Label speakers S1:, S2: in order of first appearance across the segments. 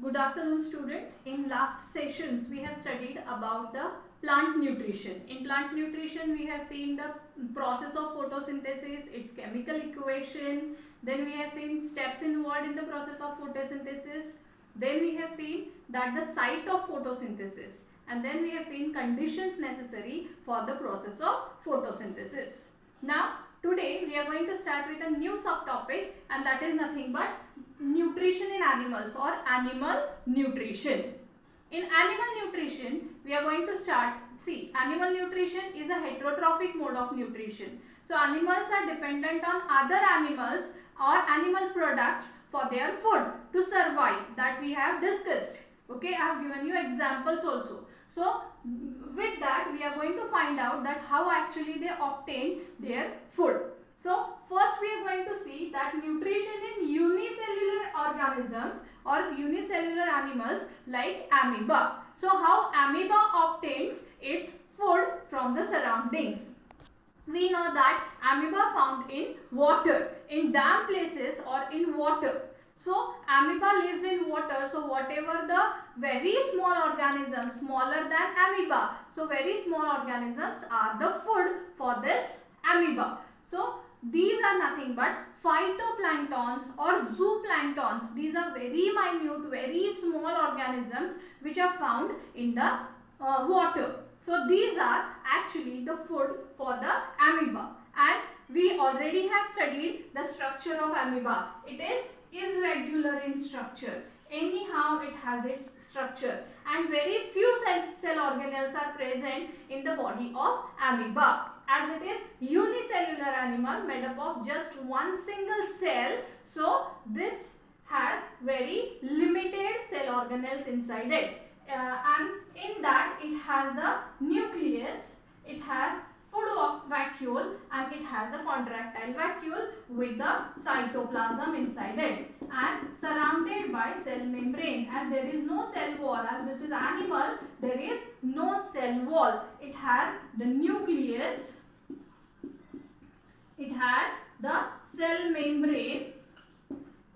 S1: Good afternoon, student. In last sessions we have studied about the plant nutrition. In plant nutrition we have seen the process of photosynthesis, its chemical equation, then we have seen steps involved in the process of photosynthesis, then we have seen that the site of photosynthesis, and then we have seen conditions necessary for the process of photosynthesis. Now today we are going to start with a new subtopic, and that is nothing but nutrition in animals or animal nutrition. In animal nutrition we are going to start. See, animal nutrition is a heterotrophic mode of nutrition. So animals are dependent on other animals or animal products for their food to survive, that we have discussed. Okay, I have given you examples also. So with that we are going to find out that how actually they obtain their food. So first we are going to see that nutrition in unicellular organisms or unicellular animals like amoeba. So how amoeba obtains its food from the surroundings. We know that amoeba found in water, in damp places or in water. So amoeba lives in water, so whatever the very small organisms, smaller than amoeba, so very small organisms are the food for this amoeba. So these are nothing but phytoplanktons or zooplanktons. These are very minute, very small organisms which are found in the water. So these are actually the food for the amoeba, and we already have studied the structure of amoeba. It is irregular in structure. Anyhow it has its structure, and very few cell organelles are present in the body of amoeba, as it is unicellular animal made up of just one single cell. So this has very limited cell organelles inside it, and in that it has the nucleus, it has food vacuole, and it has a contractile vacuole with the cytoplasm inside it, and surrounded by cell membrane. As there is no cell wall, as this is animal, there is no cell wall. It has the nucleus, it has the cell membrane,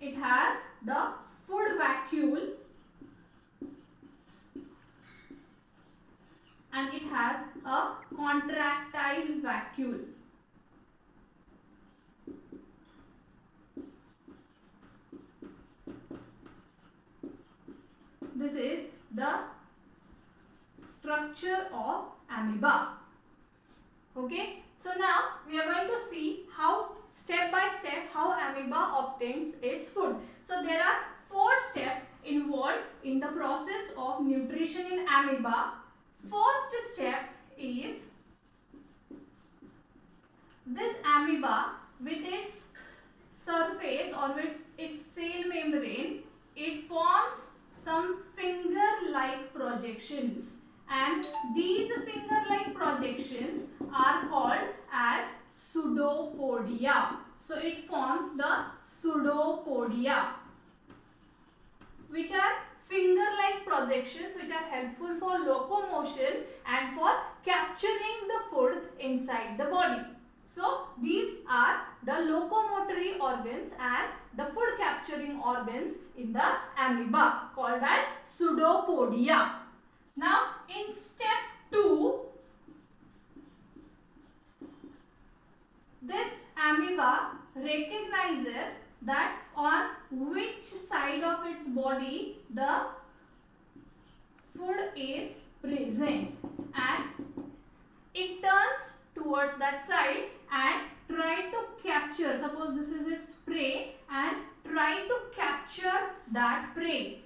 S1: it has the food vacuole, and it has a contractile vacuole. This is the structure of amoeba. Okay, so now we are going to see how step by step how amoeba obtains its food. So there are 4 steps involved in the process of nutrition in amoeba. First step is this amoeba with its surface or with its cell membrane, it forms some finger-like projections, and these finger-like projections are called as pseudopodia. So it forms the pseudopodia, which are finger-like projections which are helpful for locomotion and for capturing the food inside the body. So these are the locomotory organs and the food capturing organs in the amoeba, called as pseudopodia. Now in step 2, this amoeba recognizes that on which side of its body the food is present, and it turns towards that side and try to capture, suppose this is its prey, and try to capture that prey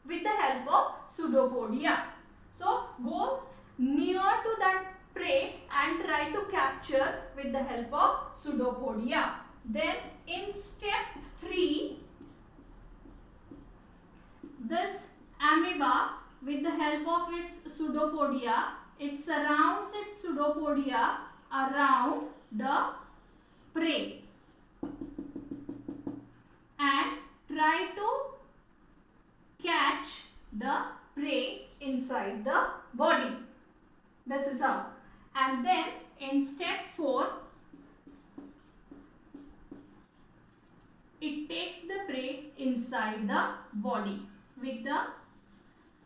S1: with the help of pseudopodia. So goes near to that prey and try to capture with the help of pseudopodia. Then in step 3, this amoeba with the help of its pseudopodia, it surrounds its pseudopodia around the prey and try to catch the prey inside the body. This is how. And then in step 4, it takes the prey inside inside the body. With the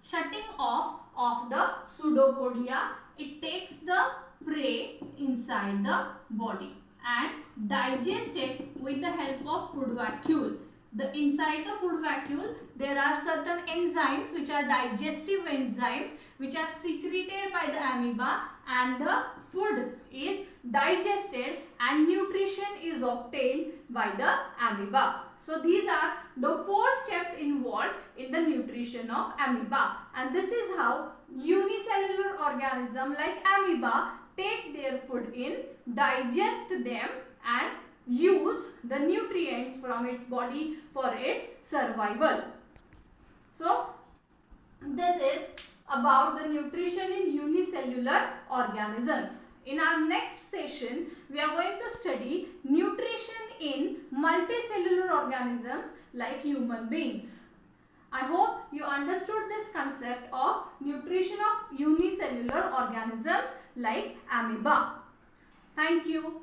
S1: shutting off of the pseudopodia, it takes the prey inside the body and digests it with the help of food vacuole. Inside the food vacuole, there are certain enzymes which are digestive enzymes which are secreted by the amoeba, and the food is digested and nutrition is obtained by the amoeba. So these are the 4 steps involved in the nutrition of amoeba, and this is how unicellular organism like amoeba take their food in, digest them and use the nutrients from its body for its survival. So this is about the nutrition in unicellular organisms. In our next session, we are going to study nutrition in multicellular organisms like human beings. I hope you understood this concept of nutrition of unicellular organisms like amoeba. Thank you.